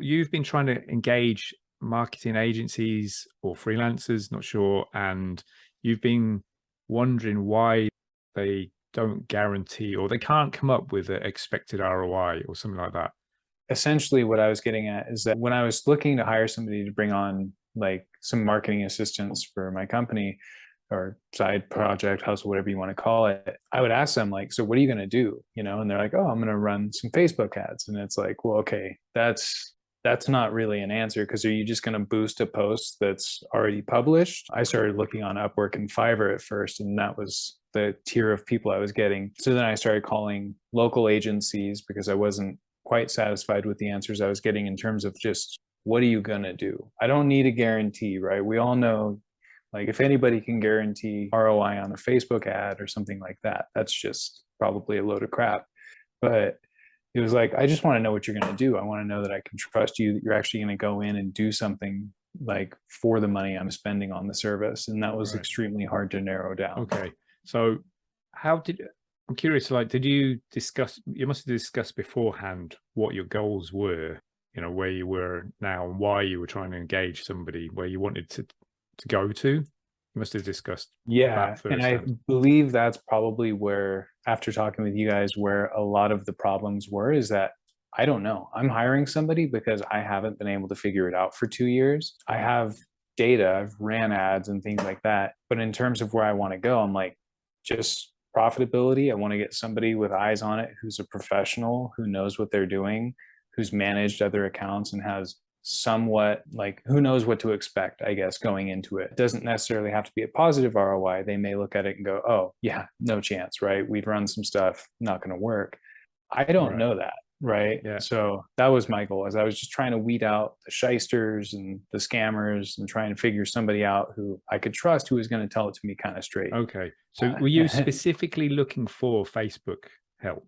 You've been trying to engage marketing agencies or freelancers, not sure, and you've been wondering why they don't guarantee or they can't come up with an expected ROI or something like that. Essentially, what I was getting at is that when I was looking to hire somebody to bring on like some marketing assistance for my company or side project, hustle, whatever you want to call it, I would ask them like, so what are you going to do? And they're like, oh, I'm going to run some Facebook ads. And it's like, well, okay, that's not really an answer, because are you just going to boost a post that's already published? I started looking on Upwork and Fiverr at first, and that was the tier of people I was getting. So then I started calling local agencies because I wasn't quite satisfied with the answers I was getting in terms of just what are you going to do? I don't need a guarantee, right? We all know, like, if anybody can guarantee ROI on a Facebook ad or something like that, that's just probably a load of crap. But it was like, I just want to know what you're going to do. I want to know that I can trust you, that you're actually going to go in and do something like for the money I'm spending on the service. And that was Right. extremely hard to narrow down. Okay. So I'm curious, like, did you must have discussed beforehand what your goals were, where you were now and why you were trying to engage somebody, where you wanted to go to? You must have discussed Yeah. that And I firsthand. believe that's probably where, after talking with you guys, where a lot of the problems were, is that I don't know. I'm hiring somebody because I haven't been able to figure it out for 2 years. I have data, I've ran ads and things like that. But in terms of where I want to go, I'm like, just profitability. I want to get somebody with eyes on it who's a professional, who knows what they're doing, who's managed other accounts and has somewhat, like, who knows what to expect, I guess, going into it. It doesn't necessarily have to be a positive ROI. They may look at it and go, oh, yeah, no chance, right? We've run some stuff, not going to work. I don't Right. know that, right? Yeah. So that was my goal, as I was just trying to weed out the shysters and the scammers and trying to figure somebody out who I could trust, who was going to tell it to me kind of straight. Okay. So were you specifically looking for Facebook help?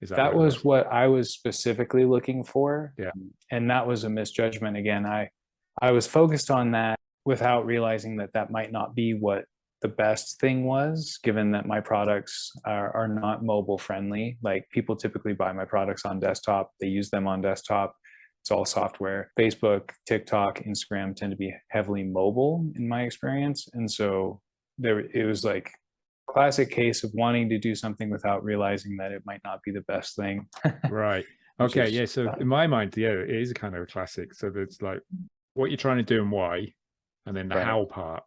Is that what That it was was? what I was specifically looking for. Yeah. And that was a misjudgment. Again, I was focused on that without realizing that that might not be what the best thing was, given that my products are not mobile friendly. Like, people typically buy my products on desktop, they use them on desktop. It's all software. Facebook, TikTok, Instagram tend to be heavily mobile in my experience. And so it was like classic case of wanting to do something without realizing that it might not be the best thing. Right. Which Okay. is Yeah. So in my mind, yeah, it is kind of a classic. So there's like what you're trying to do and why, and then the right. how part.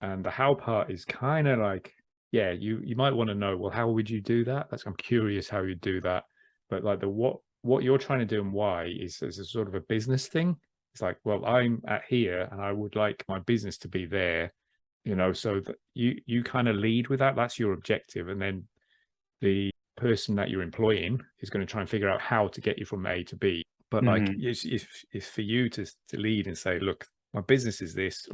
And the how part is kind of like, yeah, you might want to know, well, how would you do that? I'm curious how you do that. But like the what you're trying to do and why is a sort of a business thing. It's like, well, I'm at here and I would like my business to be there, so that you kind of lead with that. That's your objective. And then the person that you're employing is going to try and figure out how to get you from A to B. But like, Mm-hmm. if for you to lead and say, look, my business is this,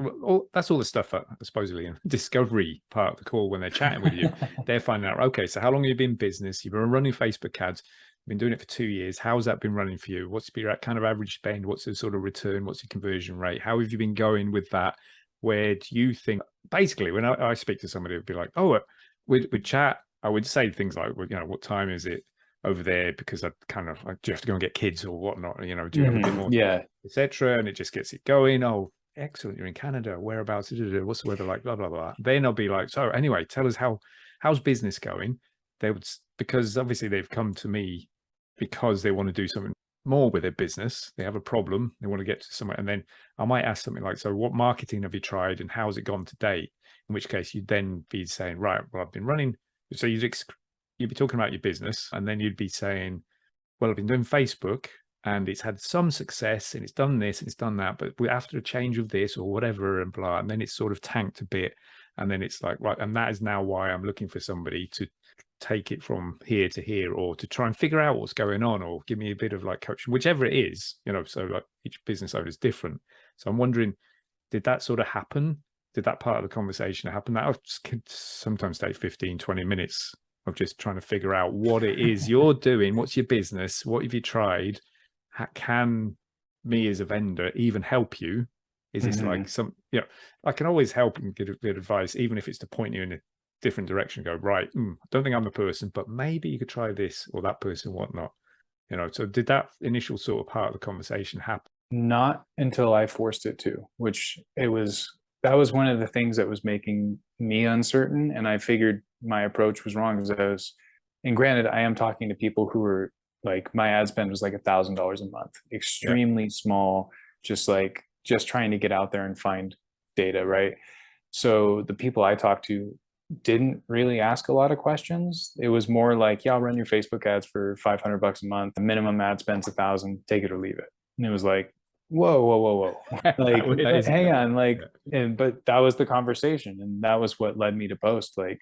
that's all the stuff that supposedly in discovery part of the call, when they're chatting with you, they're finding out, okay, so how long have you been in business? You've been running Facebook ads, you've been doing it for 2 years. How's that been running for you? What's your kind of average spend? What's the sort of return? What's your conversion rate? How have you been going with that? Where do you think, basically, when I speak to somebody, it would be like, oh, we'd chat. I would say things like, well, what time is it over there? Because I kind of like, do you have to go and get kids or whatnot? Do you have a bit Mm-hmm. more, Yeah. etc. And it just gets it going. Oh, excellent! You're in Canada. Whereabouts? What's the weather like? Blah blah blah. Then I'll be like, so anyway, tell us how's business going? They would, because obviously they've come to me because they want to do something more with their business. They have a problem. They want to get to somewhere, and then I might ask something like, so what marketing have you tried, and how's it gone to date? In which case you'd then be saying, right, well, I've been running. So you'd be talking about your business, and then you'd be saying, well, I've been doing Facebook and it's had some success and it's done this and it's done that, but after a change of this or whatever and blah, and then it's sort of tanked a bit. And then it's like, right, and that is now why I'm looking for somebody to take it from here to here, or to try and figure out what's going on, or give me a bit of like coaching, whichever it is, so like each business owner is different. So I'm wondering, did that sort of happen? Did that part of the conversation happen? That could sometimes take 15, 20 minutes of just trying to figure out what it is you're doing. What's your business? What have you tried? How can me as a vendor even help you? Is this Mm-hmm. like I can always help and give advice, even if it's to point you in a different direction. Go, right, I don't think I'm the person, but maybe you could try this or that person, whatnot. You know, so did that initial sort of part of the conversation happen? Not until I forced it to, which that was one of the things that was making me uncertain. And I figured my approach was wrong because and granted, I am talking to people who were like, my ad spend was like $1,000 a month, extremely small, just trying to get out there and find data, right? So the people I talked to didn't really ask a lot of questions. It was more like, yeah, I'll run your Facebook ads for $500 a month. The minimum ad spend's 1,000, take it or leave it. And it was like, whoa. Like, hang on. Like, but that was the conversation. And that was what led me to post. Like,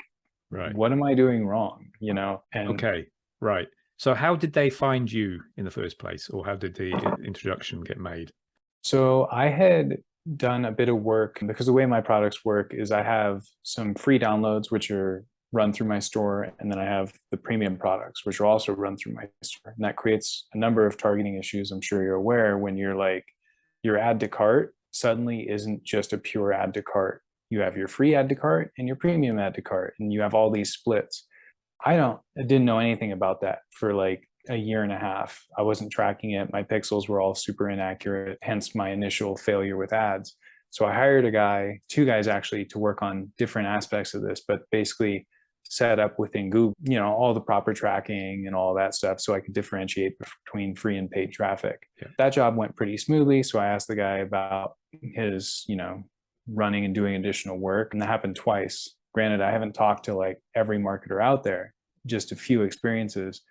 Right. what am I doing wrong? You know? And okay. Right. So how did they find you in the first place, or how did the introduction get made? so I had done a bit of work because the way my products work is I have some free downloads, which are run through my store. And then I have the premium products, which are also run through my store. And that creates a number of targeting issues. I'm sure you're aware when you're like, your add to cart suddenly isn't just a pure add to cart. You have your free add to cart and your premium add to cart, and you have all these splits. I didn't know anything about that for like a year and a half. I wasn't tracking it. My pixels were all super inaccurate, hence my initial failure with ads. So I hired two guys actually, to work on different aspects of this, but basically set up within Google, all the proper tracking and all that stuff so I could differentiate between free and paid traffic. Yeah. That job went pretty smoothly. So I asked the guy about his, running and doing additional work. And that happened twice. Granted, I haven't talked to like every marketer out there, just a few experiences.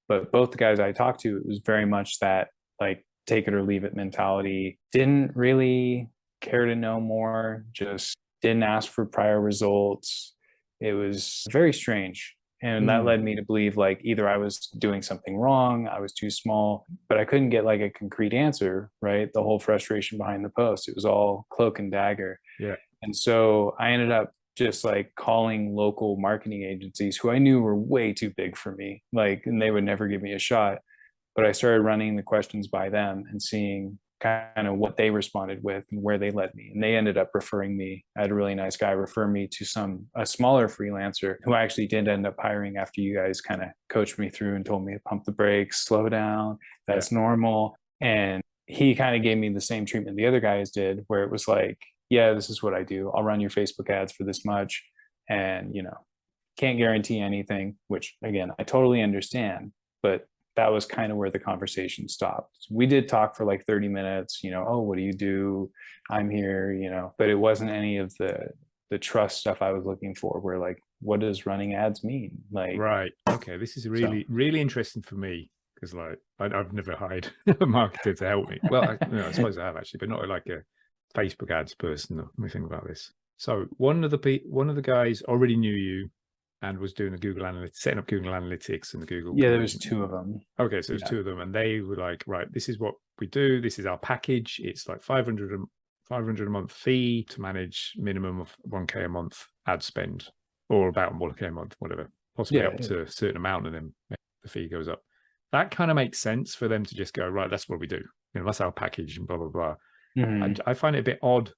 But both the guys I talked to, it was very much that like take it or leave it mentality. Didn't really care to know more, just didn't ask for prior results. It was very strange. And that led me to believe like either I was doing something wrong, I was too small, but I couldn't get like a concrete answer, right? The whole frustration behind the post, it was all cloak and dagger. Yeah. And so I ended up just like calling local marketing agencies who I knew were way too big for me, like, and they would never give me a shot. But I started running the questions by them and seeing kind of what they responded with and where they led me. And they ended up referring me. I had a really nice guy refer me to a smaller freelancer who I actually did end up hiring after you guys kind of coached me through and told me to pump the brakes, slow down, that's normal. And he kind of gave me the same treatment the other guys did, where it was like, yeah, this is what I do. I'll run your Facebook ads for this much. And, can't guarantee anything, which again, I totally understand, but that was kind of where the conversation stopped. We did talk for like 30 minutes, oh, what do you do? I'm here, but it wasn't any of the trust stuff I was looking for, where like, what does running ads mean? Like, right. Okay. This is really interesting for me, because like I've never hired a marketer to help me. Well, I suppose I have actually, but not like a Facebook ads person. Let me think about this. So one of the guys already knew you and was doing the Google Analytics, setting up Google Analytics and the Google. Yeah, there was two of them. Okay, so there's two of them, and they were like, right, this is what we do. This is our package. It's like 500 a month fee to manage minimum of 1K a month ad spend, or about 1K a month, whatever, possibly up to a certain amount, and then the fee goes up. That kind of makes sense for them to just go, right, that's what we do. That's our package and blah, blah, blah. Mm-hmm. I find it a bit odd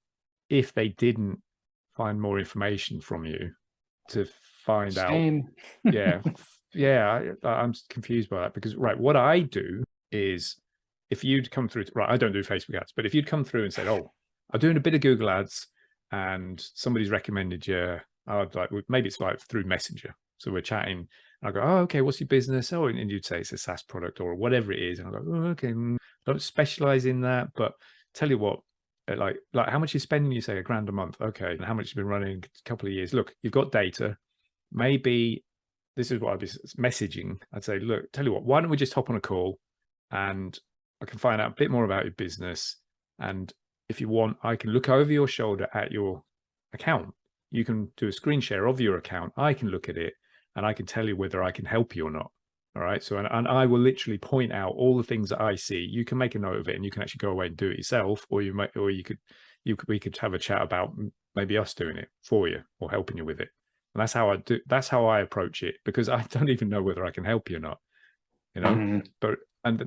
if they didn't find more information from you to find out. I'm confused by that, because right, what I do is, if you'd come through, right, I don't do Facebook ads, but if you'd come through and said, oh, I'm doing a bit of Google ads and somebody's recommended you, I'd like, maybe it's like through Messenger, so we're chatting, and I go, oh, okay, what's your business? Oh, and you'd say it's a SaaS product or whatever it is, and I go, oh, okay, don't specialize in that, but tell you what, like how much you're spending, you say $1,000 a month, okay, and how much you've been running, a couple of years, look, you've got data, maybe this is what I'd be messaging. I'd say, look, tell you what, why don't we just hop on a call and I can find out a bit more about your business, and if you want, I can look over your shoulder at your account. You can do a screen share of your account, I can look at it, and I can tell you whether I can help you or not. All right. So, and I will literally point out all the things that I see. You can make a note of it and you can actually go away and do it yourself, or we could have a chat about maybe us doing it for you or helping you with it. And that's how I approach it, because I don't even know whether I can help you or not, but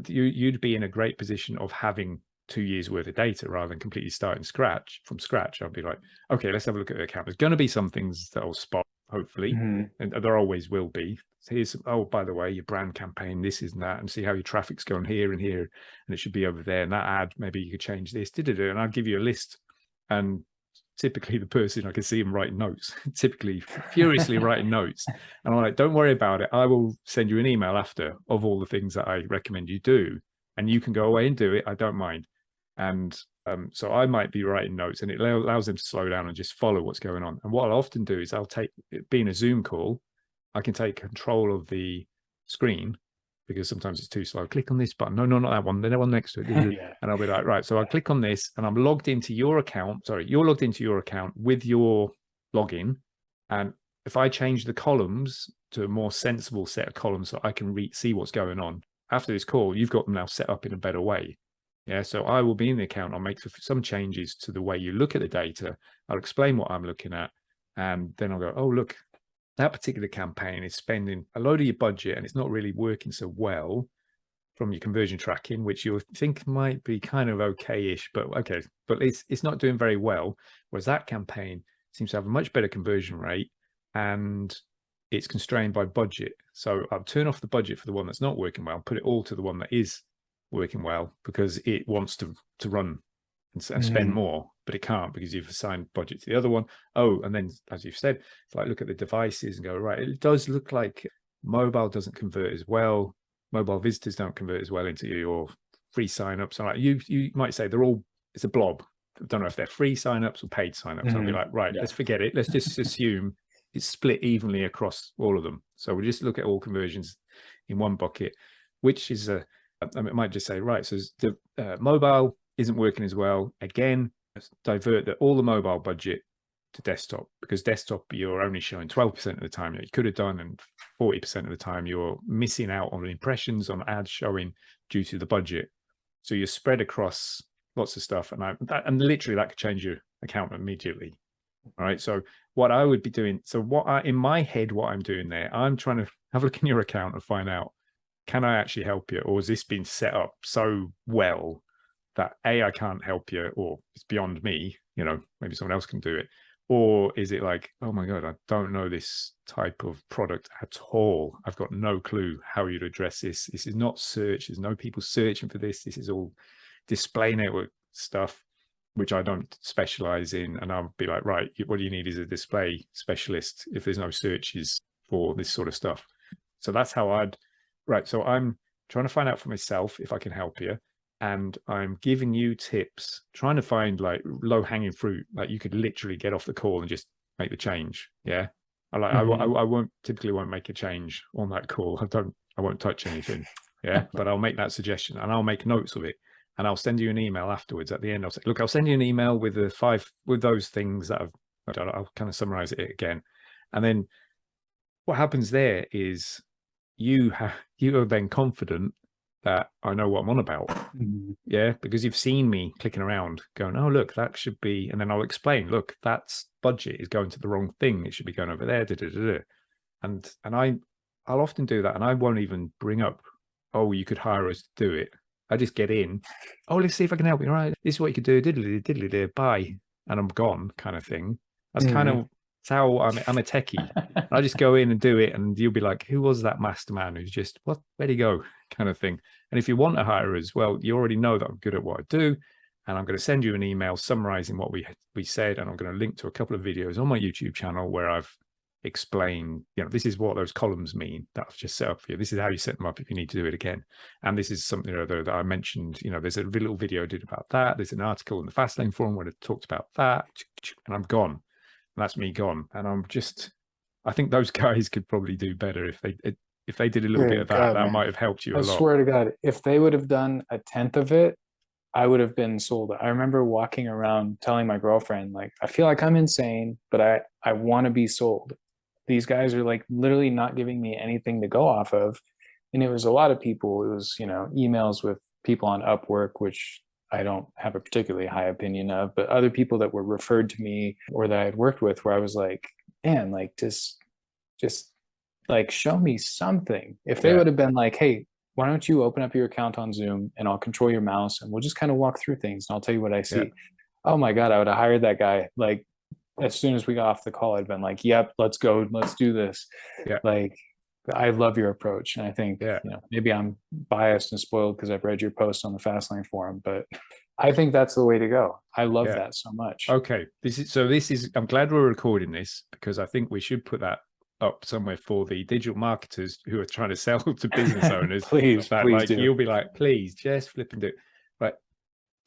you'd be in a great position of having 2 years worth of data rather than completely starting from scratch. I'd be like, okay, let's have a look at the account. There's going to be some things that will spot, hopefully, Mhm. and there always will be. So here's, oh, by the way, your brand campaign, this is and that, and see how your traffic's going here and here, and it should be over there. And that ad, maybe you could change this, and I'll give you a list. And typically the person, I can see him writing notes, typically furiously writing notes. And I'm like, don't worry about it. I will send you an email after of all the things that I recommend you do. And you can go away and do it. I don't mind. And so I might be writing notes, and it allows them to slow down and just follow what's going on. And what I'll often do is I'll take, being a Zoom call, I can take control of the screen, because sometimes it's too slow. Click on this button. No, not that one. The one next to it. Yeah. And I'll be like, right. So I click on this, and I'm logged into your account. Sorry, you're logged into your account with your login. And if I change the columns to a more sensible set of columns so I can see what's going on, after this call, you've got them now set up in a better way. Yeah. So I will be in the account. I'll make some changes to the way you look at the data. I'll explain what I'm looking at. And then I'll go, oh, look, that particular campaign is spending a load of your budget and it's not really working so well from your conversion tracking, which you'll think might be kind of okay-ish, but it's not doing very well. Whereas that campaign seems to have a much better conversion rate and it's constrained by budget. So I'll turn off the budget for the one that's not working well, put it all to the one that is working well, because it wants to run and spend more, but it can't because you've assigned budget to the other one. Oh, and then as you've said, it's like look at the devices and go, right, it does look like mobile doesn't convert as well. Mobile visitors don't convert as well into your free signups. And like you might say it's a blob. I don't know if they're free signups or paid signups. I'll be like, right, let's forget it. Let's just assume it's split evenly across all of them. So we'll just look at all conversions in one bucket, which is it might just say, right, so the mobile isn't working as well. Again, divert all the mobile budget to desktop, because desktop you're only showing 12% of the time that you could have done, and 40% of the time you're missing out on impressions on ads showing due to the budget. So you're spread across lots of stuff, and literally that could change your account immediately. All right. So what I would be doing, in my head, what I'm doing there, I'm trying to have a look in your account and find out, can I actually help you, or has this been set up so well that I can't help you, or it's beyond me, maybe someone else can do it? Or is it like, oh my God, I don't know this type of product at all. I've got no clue how you'd address this. This is not search. There's no people searching for this. This is all display network stuff, which I don't specialize in. And I'll be like, right, what you need is a display specialist if there's no searches for this sort of stuff. So that's how so I'm trying to find out for myself if I can help you. And I'm giving you tips, trying to find like low-hanging fruit, like you could literally get off the call and just make the change. Yeah, I won't typically make a change on that call. I won't touch anything. Yeah, but I'll make that suggestion and I'll make notes of it, and I'll send you an email afterwards. At the end, I'll say, look, I'll send you an email with those things that I'll kind of summarize it again, and then what happens there is you are then confident that I know what I'm on about. Yeah, because you've seen me clicking around going, oh, look, that should be, and then I'll explain, look, that's budget is going to the wrong thing. It should be going over there. And I'll often do that. And I won't even bring up, oh, you could hire us to do it. I just get in, oh, let's see if I can help you. All right, this is what you could do. Diddly, bye. And I'm gone, kind of thing. That's kind of how I'm a techie. I just go in and do it, and you'll be like, who was that masterman who's just, where'd he go, kind of thing. And if you want to hire as well, you already know that I'm good at what I do, and I'm going to send you an email summarizing what we said, and I'm going to link to a couple of videos on my YouTube channel where I've explained, this is what those columns mean that I've just set up for you. This is how you set them up if you need to do it again. And this is something or other that I mentioned, there's a little video I did about that. There's an article in the Fastlane Forum where it talked about that, and I'm gone. That's me gone. And I think those guys could probably do better if they did a little bit of that. That might have helped you a lot. I swear to God, if they would have done a tenth of it, I would have been sold. I remember walking around telling my girlfriend, like, I feel like I'm insane, but I want to be sold. These guys are like literally not giving me anything to go off of. And it was a lot of people. It was, emails with people on Upwork, which I don't have a particularly high opinion of, but other people that were referred to me or that I had worked with, where I was like, man, like just like show me something. If they would have been like, hey, why don't you open up your account on Zoom and I'll control your mouse and we'll just kind of walk through things and I'll tell you what I see. Oh my God, I would have hired that guy like as soon as we got off the call, I'd been like, yep, let's go, let's do this. Yeah. Like, I love your approach. And I think, Yeah. maybe I'm biased and spoiled because I've read your post on the Fastlane Forum, but I think that's the way to go. I love Yeah. that so much. Okay. I'm glad we're recording this, because I think we should put that up somewhere for the digital marketers who are trying to sell to business owners. Please Like, do. you'll be like, please just flip and do it.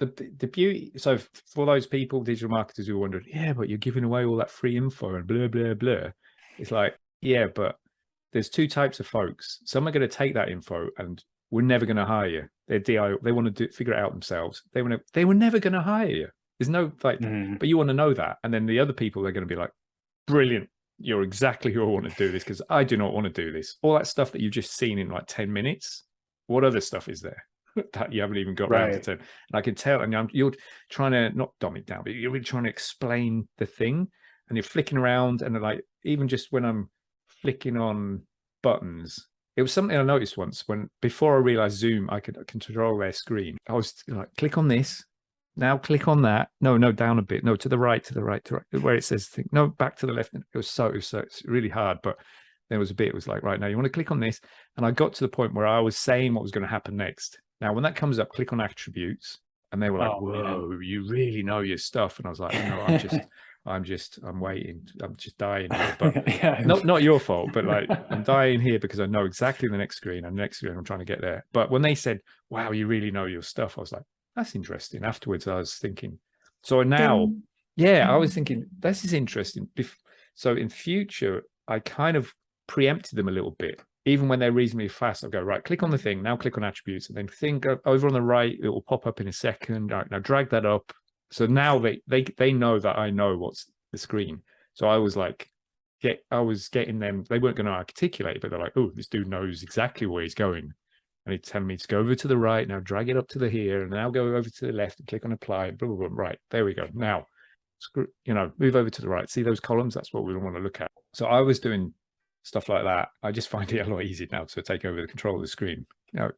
But the beauty, so for those people, digital marketers who are wondering, yeah, but you're giving away all that free info and blah, blah, blah. It's like, yeah, but there's two types of folks. Some are going to take that info and we're never going to hire you. They're DIY. They want to figure it out themselves. They were never going to hire you. There's no like, but you want to know that. And then the other people are going to be like, brilliant. You're exactly who I want to do this, because I do not want to do this. All that stuff that you've just seen in like 10 minutes. What other stuff is there that you haven't even got around to 10? And I can tell, and you're trying to not dumb it down, but you're really trying to explain the thing, and you're flicking around, and like, even just when I'm flicking on buttons, it was something I noticed once when, before I realized Zoom, I could control their screen. I was like, click on this. Now click on that. No, down a bit. No, to the right, where it says thing. No, back to the left. It was it's really hard, but there was a bit, it was like, right, now you want to click on this. And I got to the point where I was saying what was going to happen next. Now, when that comes up, click on attributes. And they were like, whoa, you really know your stuff. And I was like, no, I'm waiting. I'm just dying here. But not your fault, but like, I'm dying here because I know exactly the next screen, and the next screen I'm trying to get there. But when they said, wow, you really know your stuff, I was like, that's interesting. Afterwards, I was thinking, so now, I was thinking, this is interesting. So in future, I kind of preempted them a little bit. Even when they're reasonably fast, I'll go, right, click on the thing, now click on attributes, and then think over on the right, it will pop up in a second. All right, now drag that up. So now they know that I know what's the screen. So I was like, I was getting them, they weren't going to articulate, but they're like, oh, this dude knows exactly where he's going. And he's telling me to go over to the right, now drag it up to the here, and now go over to the left and click on apply, blah, blah, blah. Right, there we go. Now, move over to the right. See those columns? That's what we want to look at. So I was doing stuff like that. I just find it a lot easier now to take over the control of the screen.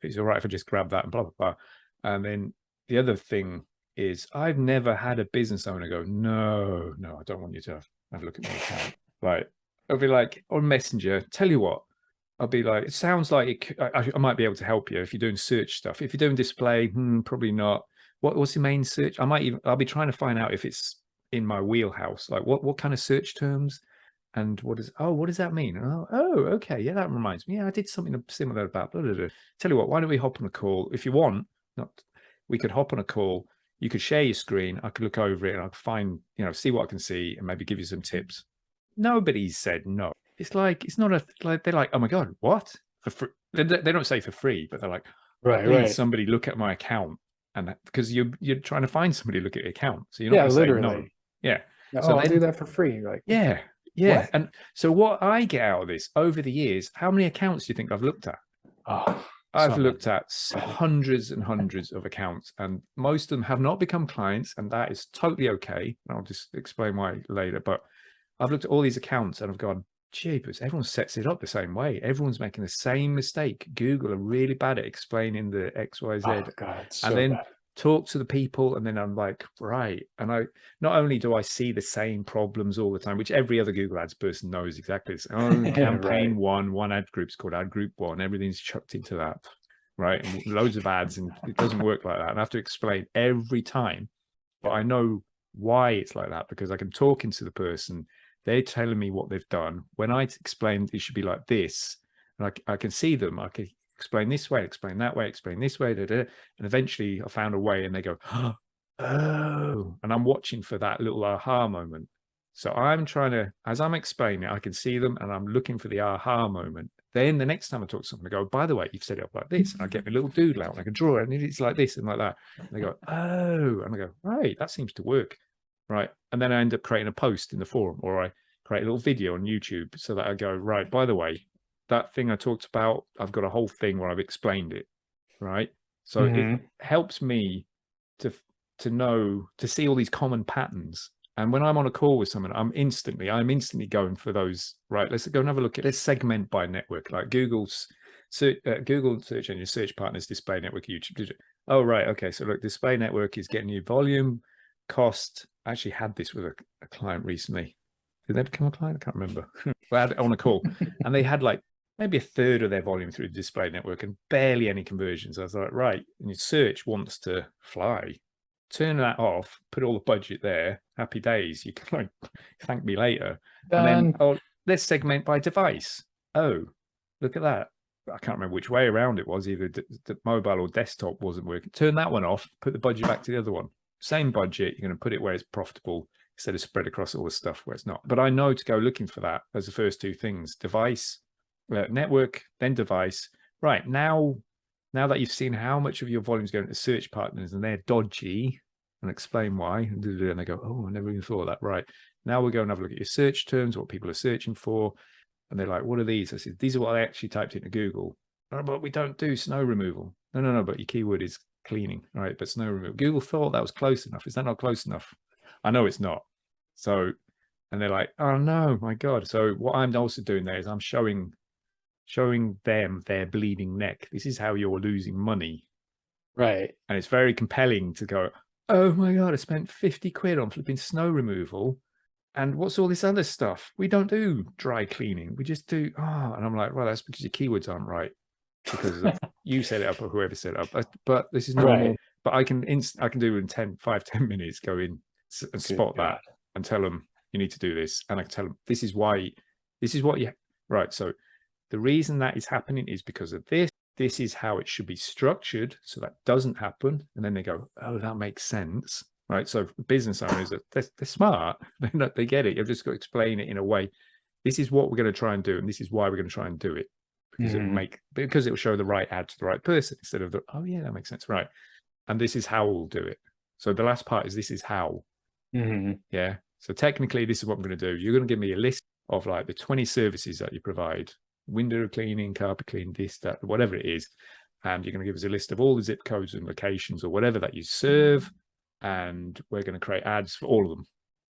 It's all right if I just grab that and blah, blah, blah. And then the other thing is, I've never had a business owner go, no, I don't want you to have a look at my account. Like, I'll be like, on Messenger, tell you what, I'll be like, it sounds like I might be able to help you if you're doing search stuff. If you're doing display, probably not. What's the main search? I'll be trying to find out if it's in my wheelhouse. Like, what kind of search terms, and what does that mean? Okay, yeah, that reminds me. Yeah, I did something similar about blah, blah, blah. Tell you what, why don't we hop on a call? If you want, we could hop on a call. You could share your screen. I could look over it and I could find, see what I can see and maybe give you some tips. Nobody's said no. It's like, it's not they're like, oh my God, what? For free? They don't say for free, but they're like, right. Somebody look at my account. And because you're trying to find somebody to look at your account. So you're not going to say no. Yeah. So I'll do that for free. You're like, yeah. What? And so what I get out of this over the years, how many accounts do you think I've looked at? I've looked at hundreds and hundreds of accounts, and most of them have not become clients, and that is totally okay. I'll just explain why later. But I've looked at all these accounts and I've gone, jeepers, everyone sets it up the same way. Everyone's making the same mistake. Google are really bad at explaining the XYZ. Oh God, so and then bad. Talk to the people, and then I'm like, right. And I not only do I see the same problems all the time, which every other Google Ads person knows exactly this. Campaign one ad group's called ad group one. Everything's chucked into that, right? And loads of ads, and it doesn't work like that. And I have to explain every time, but I know why it's like that because I can talk into the person. They're telling me what they've done. When I explain it should be like this, and I can see them. I can explain this way, explain that way, explain this way, and eventually I found a way, and they go, oh, and I'm watching for that little aha moment. So I'm trying to, as I'm explaining it, I can see them, and I'm looking for the aha moment. Then the next time I talk to someone, I go, by the way, you've set it up like this, and I get my little doodle out, and I can draw it, and it's like this and like that. And they go, oh, and I go, right, that seems to work, right? And then I end up creating a post in the forum, or I create a little video on YouTube, so that I go, right, by the way, that thing I talked about, I've got a whole thing where I've explained it, right? So it helps me to know, to see all these common patterns. And when I'm on a call with someone, I'm instantly going for those, right? Let's go and have a look at, let's segment by network, like Google search engine search partners, display network, YouTube. Oh, right. Okay. So look, display network is getting you volume. cost. I actually had this with a client recently. Did they become a client? I can't remember. I had it on a call, and they had like maybe a third of their volume through the display network and barely any conversions. I was like, right, and your search wants to fly. Turn that off, put all the budget there, happy days. You can like thank me later. And then, oh, let's segment by device. Oh, look at that. I can't remember which way around it was, either the mobile or desktop wasn't working. Turn that one off, put the budget back to the other one. Same budget, you're going to put it where it's profitable instead of spread across all the stuff where it's not. But I know to go looking for that as the first two things: device, network, then device. Right, now that you've seen how much of your volume is going to search partners and they're dodgy, and explain why, and they go, oh, I never even thought of that. Right, now we'll go and have a look at your search terms, what people are searching for. And they're like, what are these? I said, these are what I actually typed into Google. Oh, but we don't do snow removal. No, but your keyword is cleaning. All right, but snow removal. Google thought that was close enough. Is that not close enough? I know it's not. So, and they're like, oh no, my God. So what I'm also doing there is I'm showing them their bleeding neck. This is how you're losing money. Right. And it's very compelling to go, oh my God, I spent 50 quid on flipping snow removal. And what's all this other stuff? We don't do dry cleaning. We just do, and I'm like, well, that's because your keywords aren't right. Because you set it up or whoever set it up. But this is normal. Right. But I can do in 10 minutes, go in and spot that and tell them you need to do this. And I can tell them, this is what you, right. So the reason that is happening is because of this. This is how it should be structured so that doesn't happen. And then they go, oh, that makes sense. Right. So business owners, they're smart. They get it. You've just got to explain it in a way. This is what we're going to try and do. And this is why we're going to try and do it. Because it will show the right ad to the right person instead of oh yeah, that makes sense. Right. And this is how we'll do it. So the last part is this is how. Yeah. So technically this is what I'm going to do. You're going to give me a list of like the 20 services that you provide: window cleaning, carpet cleaning, this, that, whatever it is. And you're going to give us a list of all the zip codes and locations or whatever that you serve. And we're going to create ads for all of them.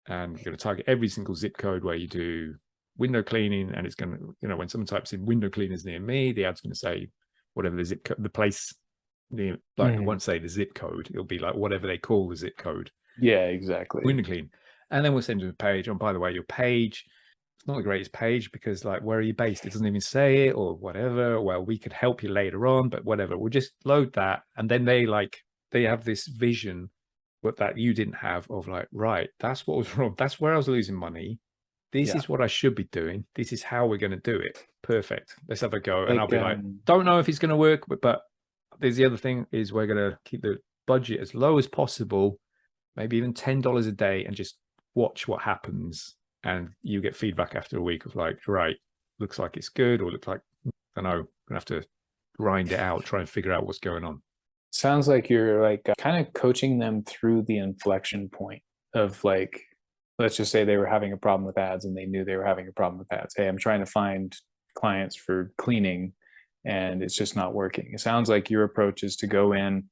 And you're going to target every single zip code where you do window cleaning. And it's going to, when someone types in window cleaners near me, the ad's going to say whatever the zip code, the place, it won't say the zip code. It'll be like whatever they call the zip code. Yeah, exactly. Window clean. And then we'll send you a page. And by the way, your page, it's not the greatest page because like, where are you based? It doesn't even say it or whatever. Well, we could help you later on, but whatever. We'll just load that. And then they have this vision but that you didn't have of like, right, that's what was wrong. That's where I was losing money. This is what I should be doing. This is how we're going to do it. Perfect. Let's have a go. And I'll be like, don't know if it's going to work, but there's the other thing is we're going to keep the budget as low as possible, maybe even $10 a day, and just watch what happens. And you get feedback after a week of like, right, looks like it's good, or looks like, I don't know, I'm going to have to grind it out, try and figure out what's going on. Sounds like you're like kind of coaching them through the inflection point of like, let's just say they were having a problem with ads and they knew they were having a problem with ads. Hey, I'm trying to find clients for cleaning and it's just not working. It sounds like your approach is to go in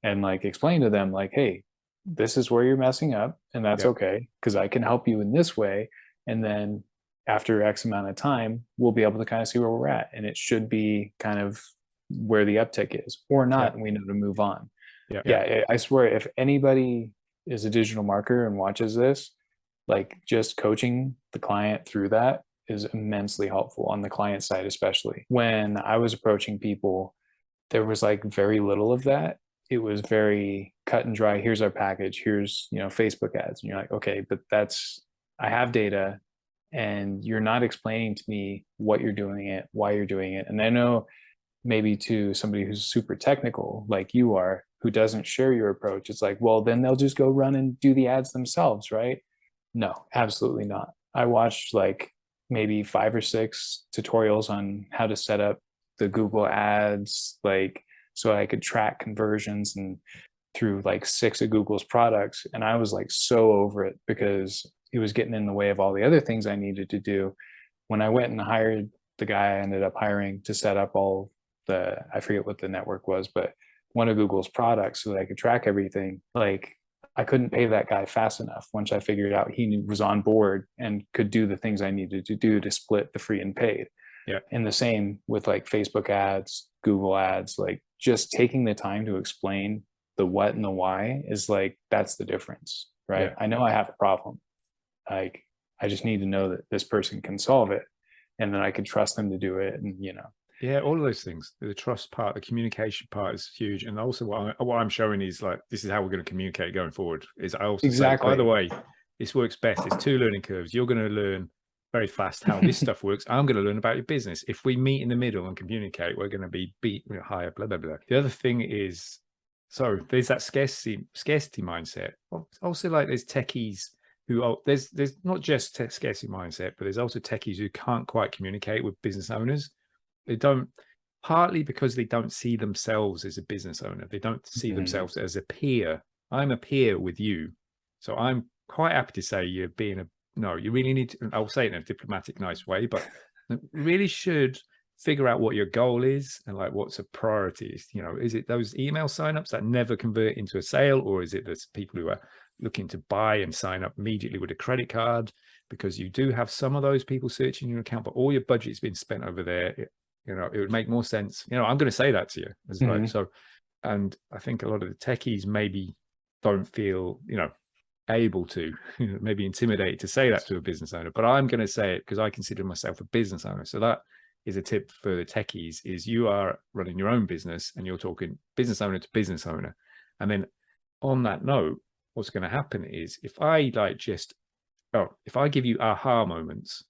and like explain to them like, hey, this is where you're messing up and that's okay, because I can help you in this way. And then after X amount of time, we'll be able to kind of see where we're at. And it should be kind of where the uptick is or not, and we know to move on. I swear, if anybody is a digital marketer and watches this, like just coaching the client through that is immensely helpful on the client side. Especially when I was approaching people, there was like very little of that. It was very cut and dry. Here's our package, here's Facebook ads, and you're like, okay, but I have data and you're not explaining to me what you're doing it, why you're doing it. And I know maybe to somebody who's super technical like you are, who doesn't share your approach, it's like, well, then they'll just go run and do the ads themselves, right? No, absolutely not. I watched like maybe 5 or 6 tutorials on how to set up the Google ads, like so I could track conversions and through like 6 of Google's products. And I was like so over it because it was getting in the way of all the other things I needed to do. When I went and hired the guy I ended up hiring to set up all I forget what the network was, but one of Google's products so that I could track everything, like I couldn't pay that guy fast enough once I figured out he was on board and could do the things I needed to do to split the free and paid. And the same with like Facebook ads, Google ads, like just taking the time to explain the what and the why is like, that's the difference. right? Yeah. I know I have a problem. Like, I just need to know that this person can solve it, and then I can trust them to do it. And, Yeah, all of those things. The trust part, the communication part is huge. And also what I'm showing is like, this is how we're going to communicate going forward. Is I also say, by the exactly. way, this works best. It's 2 learning curves. You're going to learn very fast how this stuff works. I'm going to learn about your business. If we meet in the middle and communicate, we're going to be higher, blah, blah, blah. The other thing is, so there's that scarcity mindset. Also, like there's techies who there's not just scarcity mindset, but there's also techies who can't quite communicate with business owners. They don't, partly because they don't see themselves as a business owner. They don't see themselves as a peer. I'm a peer with you. So I'm quite happy to say you're being no, you really need to, I'll say it in a diplomatic, nice way, but really should figure out what your goal is and like what's a priority. Is it those email signups that never convert into a sale, or is it those people who are looking to buy and sign up immediately with a credit card? Because you do have some of those people searching your account, but all your budget's been spent over there. It would make more sense. I'm going to say that to you. It's like, so, and I think a lot of the techies maybe don't feel, able to, maybe intimidated to say that to a business owner, but I'm going to say it because I consider myself a business owner. So that is a tip for the techies: is you are running your own business and you're talking business owner to business owner. And then on that note, what's going to happen is if I give you aha moments,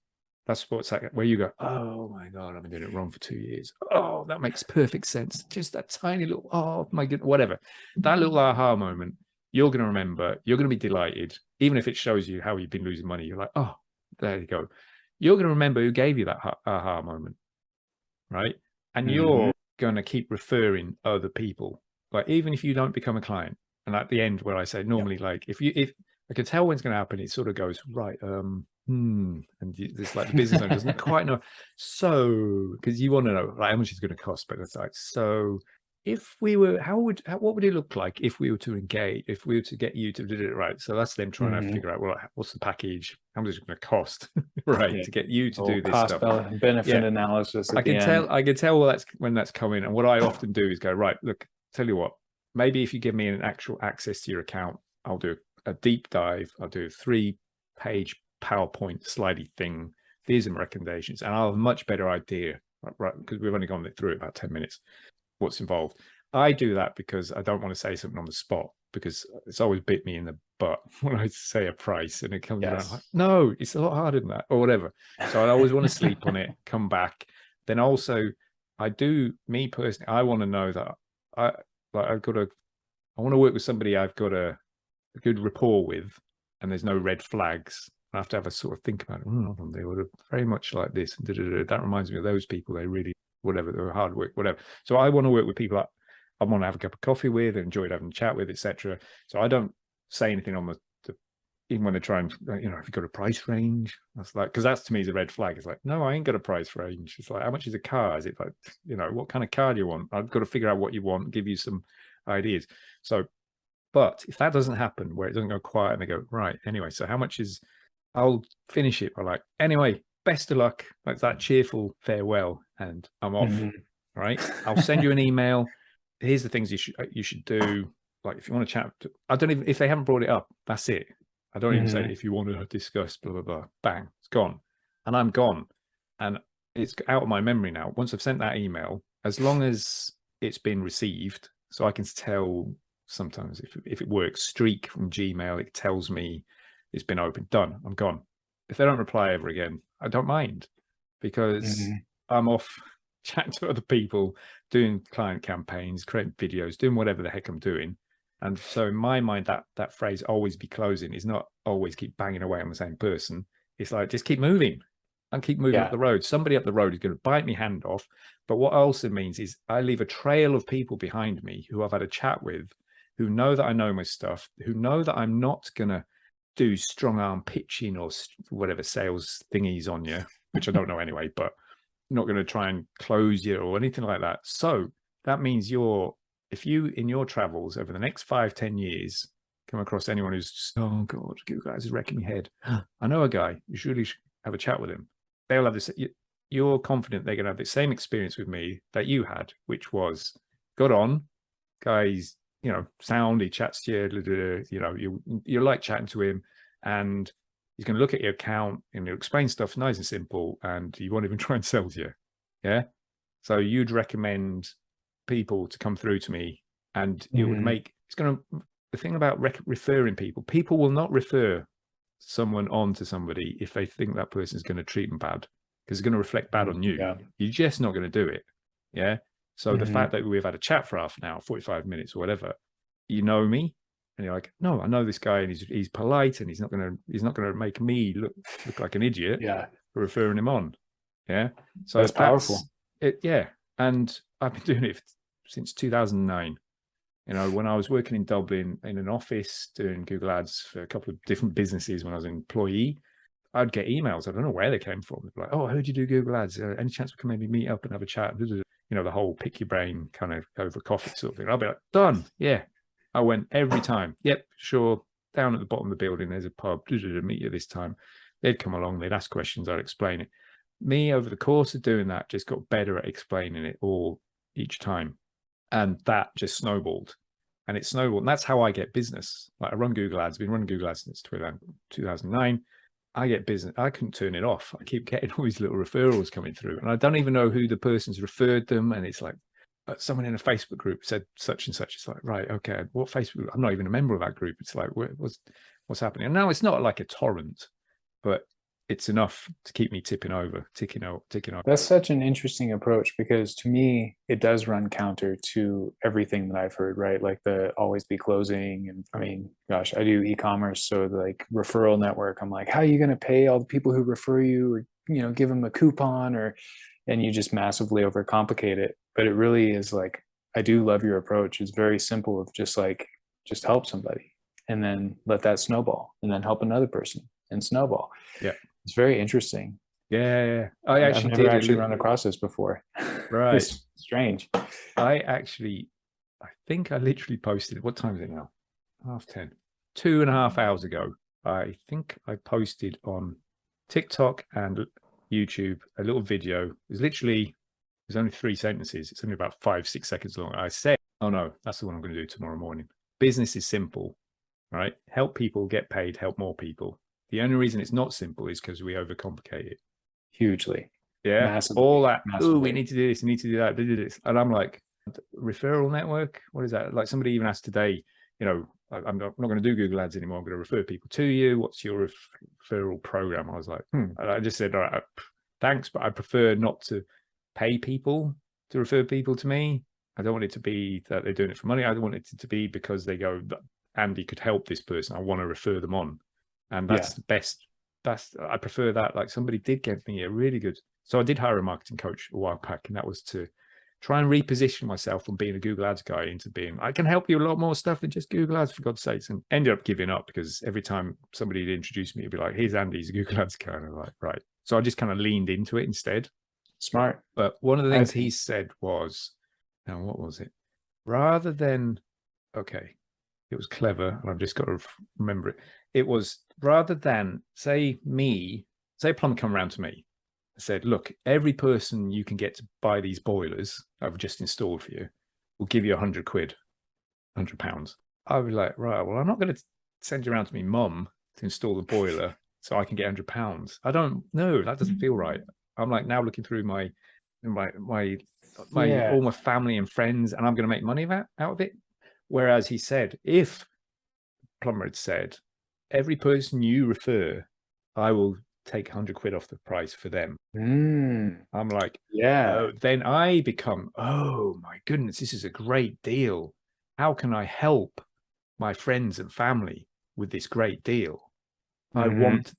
that's what's like where you go, oh my God, I've been doing it wrong for 2 years. Oh, that makes perfect sense. Just that tiny little, oh my goodness, whatever. That little aha moment, you're going to remember, you're going to be delighted. Even if it shows you how you've been losing money, you're like, oh, there you go. You're going to remember who gave you that aha moment, right? And you're going to keep referring other people. Like, even if you don't become a client, and at the end where I say normally, like, if I can tell when it's going to happen, it sort of goes, right, and it's like the business owner doesn't quite know. So, because you want to know like how much it's going to cost, but it's like, so if we were, what would it look like if we were to engage, if we were to get you to do it right? So that's them trying to figure out, well, what's the package? How much is it going to cost, right, to get you to do this cost stuff? benefit analysis. I can tell when that's coming. And what I often do is go, right, look, tell you what, maybe if you give me an actual access to your account, I'll do a deep dive. I'll do a 3-page PowerPoint slidey thing. These are my recommendations, and I'll have a much better idea, right? Because we've only gone through it about 10 minutes. What's involved? I do that because I don't want to say something on the spot, because it's always bit me in the butt when I say a price and it comes around like, no, it's a lot harder than that, or whatever. So I always want to sleep on it, come back. Then also, me personally, I want to know that I want to work with somebody I've got a good rapport with, and there's no red flags. I have to have a sort of think about it. They were very much like this. That reminds me of those people. They really, whatever, they were hard work, whatever. So I want to work with people that I want to have a cup of coffee with, enjoyed having a chat with, etc. So I don't say anything on the even when they try and, have you got a price range? That's like, because that's to me is a red flag. It's like, no, I ain't got a price range. It's like, how much is a car? Is it like, what kind of car do you want? I've got to figure out what you want, give you some ideas. So, but if that doesn't happen, where it doesn't go quiet and they go, right, anyway, so how much is, I'll finish it by like, anyway, best of luck, like that cheerful farewell, and I'm off. Right, I'll send you an email. Here's the things you should do. Like, if you want to chat, I don't even, if they haven't brought it up, that's it. I don't even say, if you want to discuss blah blah blah, bang, it's gone, and I'm gone, and it's out of my memory now. Once I've sent that email, as long as it's been received, so I can tell sometimes if it works, streak from Gmail, it tells me it's been opened, done, I'm gone. If they don't reply ever again, I don't mind, because I'm off chatting to other people, doing client campaigns, creating videos, doing whatever the heck I'm doing. And so in my mind, that phrase always be closing is not always keep banging away on the same person. It's like, just keep moving and keep moving up the road. Somebody up the road is going to bite me hand off. But what also means is I leave a trail of people behind me who I've had a chat with, who know that I know my stuff, who know that I'm not going to do strong arm pitching or whatever sales thingies on you, which I don't know anyway, but not going to try and close you or anything like that. So that means if you in your travels over the next 5-10 years come across anyone who's just, oh God, you guys are wrecking my head, I know a guy, you should have a chat with him. They'll have this, you're confident they're going to have the same experience with me that you had, which was, got on, guys, sound. He chats to you, you like chatting to him, and he's going to look at your account and he'll explain stuff nice and simple, and he won't even try and sell to you. Yeah. So you'd recommend people to come through to me, and it would make, the thing about referring people will not refer someone on to somebody if they think that person's going to treat them bad, because it's going to reflect bad on you. Yeah. You're just not going to do it. Yeah. So the fact that we've had a chat for half an hour, 45 minutes or whatever, you know me, and you're like, no, I know this guy, and he's polite, and he's not gonna make me look like an idiot for referring him on. Yeah. So that's powerful. Yeah. And I've been doing it since 2009. When I was working in Dublin in an office doing Google Ads for a couple of different businesses when I was an employee, I'd get emails. I don't know where they came from. Like, oh, I heard you do Google Ads. Any chance we can maybe meet up and have a chat? The whole pick your brain kind of over coffee sort of thing. I'll be like, done. Yeah. I went every time. Yep, sure. Down at the bottom of the building, there's a pub. Meet you this time. They'd come along. They'd ask questions. I'd explain it. Me, over the course of doing that, just got better at explaining it all each time. And that just snowballed. And it snowballed. And that's how I get business. Like, I run Google Ads. I've been running Google Ads since 2009. I get business. I couldn't turn it off. I keep getting all these little referrals coming through, and I don't even know who the person's referred them. And it's like, someone in a Facebook group said such and such. It's like, right, okay, what Facebook group? I'm not even a member of that group. It's like, what's happening? And now it's not like a torrent, but it's enough to keep me ticking over. That's such an interesting approach, because to me, it does run counter to everything that I've heard, right? Like the always be closing. And I mean, gosh, I do e-commerce. So like referral network, I'm like, how are you going to pay all the people who refer you, or, give them a coupon, and you just massively overcomplicate it. But it really is like, I do love your approach. It's very simple of just help somebody, and then let that snowball, and then help another person and snowball. Yeah. It's very interesting. Yeah. I've never actually run across this before. Right. It's strange. I think I literally posted, what time is it now? 10:30. 2.5 hours ago. I think I posted on TikTok and YouTube a little video. There's only 3 sentences. It's only about 5-6 seconds long. I said, oh no, that's the one I'm going to do tomorrow morning. Business is simple, right? Help people get paid, help more people. The only reason it's not simple is because we overcomplicate it. Hugely. Yeah. Massively. All that, oh, we need to do this, we need to do that, and I'm like, referral network? What is that? Like, somebody even asked today, I'm not going to do Google Ads anymore. I'm going to refer people to you. What's your referral program? I was like, I just said, all right, thanks, but I prefer not to pay people to refer people to me. I don't want it to be that they're doing it for money. I want it to be because they go, Andy could help this person, I want to refer them on. And that's the best. I prefer that. Like, somebody did give me a really good, so I did hire a marketing coach a while back, and that was to try and reposition myself from being a Google Ads guy into being, I can help you a lot more stuff than just Google Ads, for God's sakes. And ended up giving up, because every time somebody would introduce me, it'd be like, here's Andy, he's a Google Ads guy. And I'm like, right. So I just kind of leaned into it instead. Smart. But one of the things he said was, now what was it? Rather than, okay, it was clever, and I've just got to remember it. It was, rather than say a plumber come around to me, I said, look, every person you can get to buy these boilers I've just installed for you will give you £100, £100. I'd be like, right, well, I'm not going to send you around to me mum to install the boiler so I can get £100. I don't know. That doesn't feel right. I'm like now looking through my all my family and friends, and I'm going to make money out of it. Whereas he said, if plumber had said, every person you refer, I will take £100 off the price for them. I'm like, then I become, oh my goodness, this is a great deal. How can I help my friends and family with this great deal? I want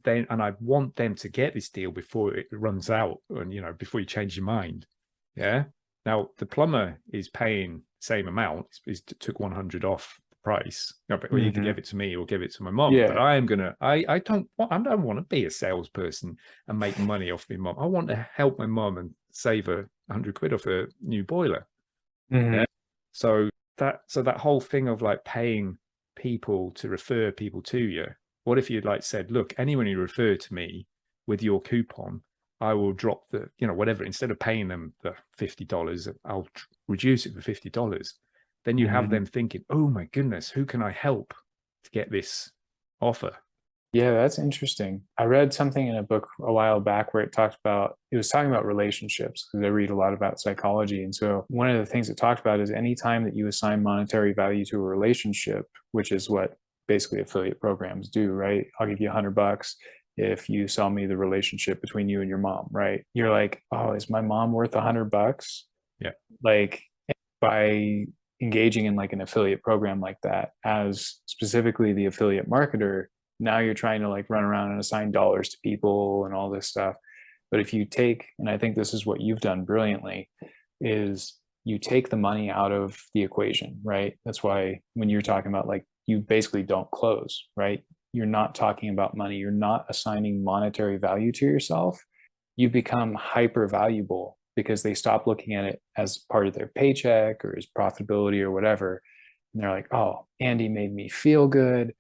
them to get this deal before it runs out, and before you change your mind. Yeah. Now the plumber is paying the same amount. He took 100 off the price. But either give it to me or give it to my mom. But I am gonna. I don't want to be a salesperson and make money off my mom. I want to help my mom and save her £100 off a new boiler. Yeah? So that whole thing of like paying people to refer people to you. What if you'd like said, look, anyone you refer to me with your coupon, I will drop the, whatever, instead of paying them the $50, I'll reduce it for $50. then you have Mhm. them thinking, oh my goodness, who can I help to get this offer? Yeah, that's interesting. I read something in a book a while back where it was talking about relationships because I read a lot about psychology. And so one of the things it talked about is anytime that you assign monetary value to a relationship, which is what basically affiliate programs do, right? I'll give you $100 if you sell me the relationship between you and your mom, right? You're like, oh, is my mom worth $100? Yeah. Like, by engaging in like an affiliate program like that, as specifically the affiliate marketer, now you're trying to like run around and assign dollars to people and all this stuff. But if you take, and I think this is what you've done brilliantly, is you take the money out of the equation, right? That's why when you're talking about like, you basically don't close, right? You're not talking about money. You're not assigning monetary value to yourself. You become hyper valuable because they stop looking at it as part of their paycheck or as profitability or whatever. And they're like, oh, Andy made me feel good.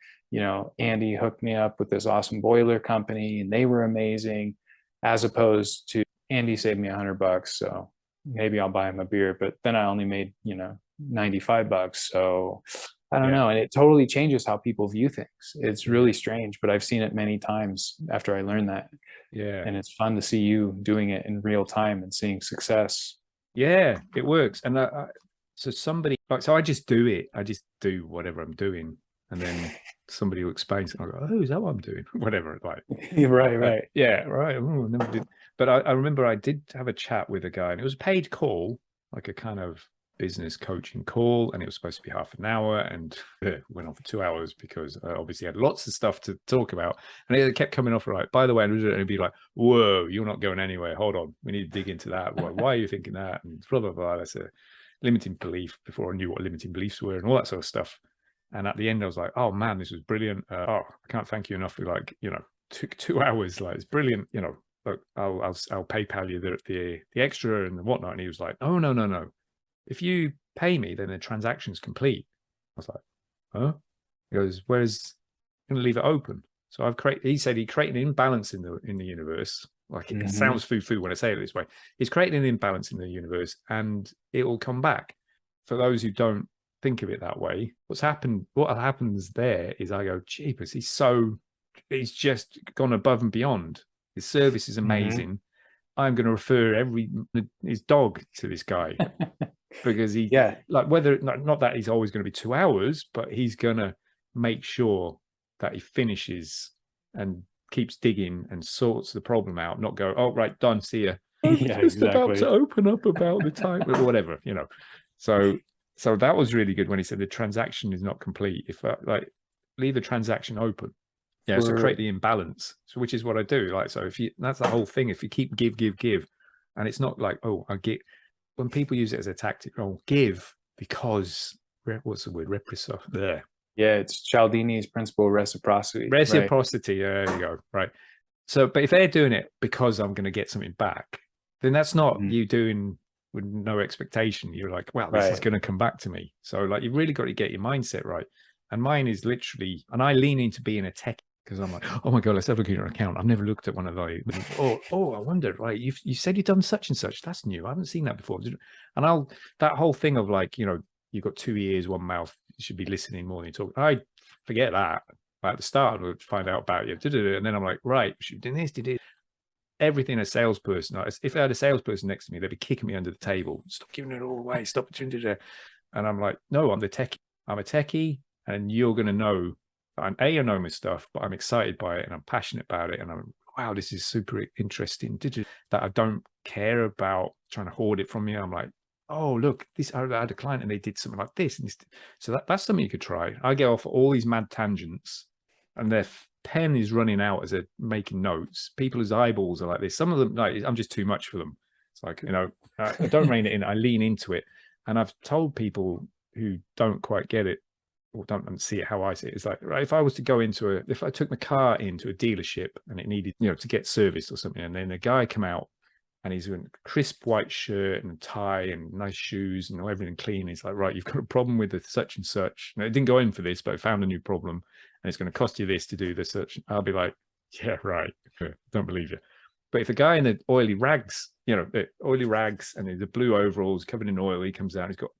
Andy hooked me up with this awesome boiler company and they were amazing, as opposed to Andy saved me $100. So maybe I'll buy him a beer, but then I only made, $95. So I don't Yeah. know. And it totally changes how people view things. It's Yeah. really strange, but I've seen it many times after I learned that. Yeah. And it's fun to see you doing it in real time and seeing success. Yeah, it works. And so somebody like, so I just do it. I just do whatever I'm doing. And then somebody will explain something. I go, oh, is that what I'm doing? Whatever. Like, Right. yeah, right. Oh, never did. But I remember I did have a chat with a guy, and it was a paid call, like a kind of business coaching call, and it was supposed to be half an hour, and went on for 2 hours because I obviously had lots of stuff to talk about, and it kept coming off right. By the way, and it'd be like, "Whoa, you're not going anywhere. Hold on, we need to dig into that. Why are you thinking that?" And blah blah blah. That's a limiting belief. Before I knew what limiting beliefs were, and all that sort of stuff. And at the end, I was like, "Oh man, this was brilliant. Oh, I can't thank you enough for like, took 2 hours. Like, it's brilliant. Look, I'll PayPal you the extra and whatnot." And he was like, "Oh no. If you pay me, then the transaction's complete." I was like, "Huh?" He goes, "Whereas I'm gonna leave it open." So he said he created an imbalance in the universe. Like, it Mm-hmm. sounds foo-foo when I say it this way. He's creating an imbalance in the universe and it will come back. For those who don't think of it that way, what happens there is I go, jeepers, he's just gone above and beyond. His service is Mm-hmm. amazing. I'm going to refer his dog to this guy because he, Yeah. like, whether not that he's always going to be 2 hours, but he's going to make sure that he finishes and keeps digging and sorts the problem out, not go, "Oh, right, done, see ya. I'm Yeah, just about to exactly. open up about the time," or whatever. So that was really good when he said the transaction is not complete. If like, leave the transaction open. Yeah, so create For the imbalance. So, which is what I do. Like, so that's the whole thing. If you keep give, and it's not like, oh, I get, when people use it as a tactic, oh, give because what's the word? There. Yeah, it's Cialdini's principle of reciprocity, right? Reciprocity. There you go. Right. So, but if they're doing it because I'm going to get something back, then that's not Mhm. you doing with no expectation. You're like, well, this is Right. going to come back to me. So, like, you've really got to get your mindset right. And mine is literally, and I lean into being a tech because I'm like, oh my god, let's have a look at your account. I've never looked at one of those. Oh, I wondered, right? You said you've done such and such. That's new. I haven't seen that before. And that whole thing of like, you've got 2 ears, one mouth. You should be listening more than you talk. I forget that. At the start, I would find out about you, and then I'm like, right, should do this, did it. Everything a salesperson. If I had a salesperson next to me, they'd be kicking me under the table. Stop giving it all away. Stop it. And I'm like, no, I'm the techie. I'm a techie, and you're going to know that I know my stuff, but I'm excited by it and I'm passionate about it. And wow, this is super interesting. That I don't care about trying to hoard it from you. I'm like, oh, look, I had a client and they did something like this. And so that's something you could try. I get off all these mad tangents and their pen is running out as they're making notes. People's eyeballs are like this. Some of them, like, I'm just too much for them. It's like, I don't rein it in. I lean into it. And I've told people who don't quite get it or don't see it how I see it, it's like, right, if I was to go if I took my car into a dealership and it needed, to get serviced or something, and then a guy come out and he's in a crisp white shirt and a tie and nice shoes and everything clean. He's like, right, you've got a problem with the such and such. Now, it didn't go in for this, but I found a new problem and it's going to cost you this to do the such. I'll be like, yeah, right. Don't believe you. But if a guy in the oily rags, the oily rags and the blue overalls covered in oil, he comes out, he's got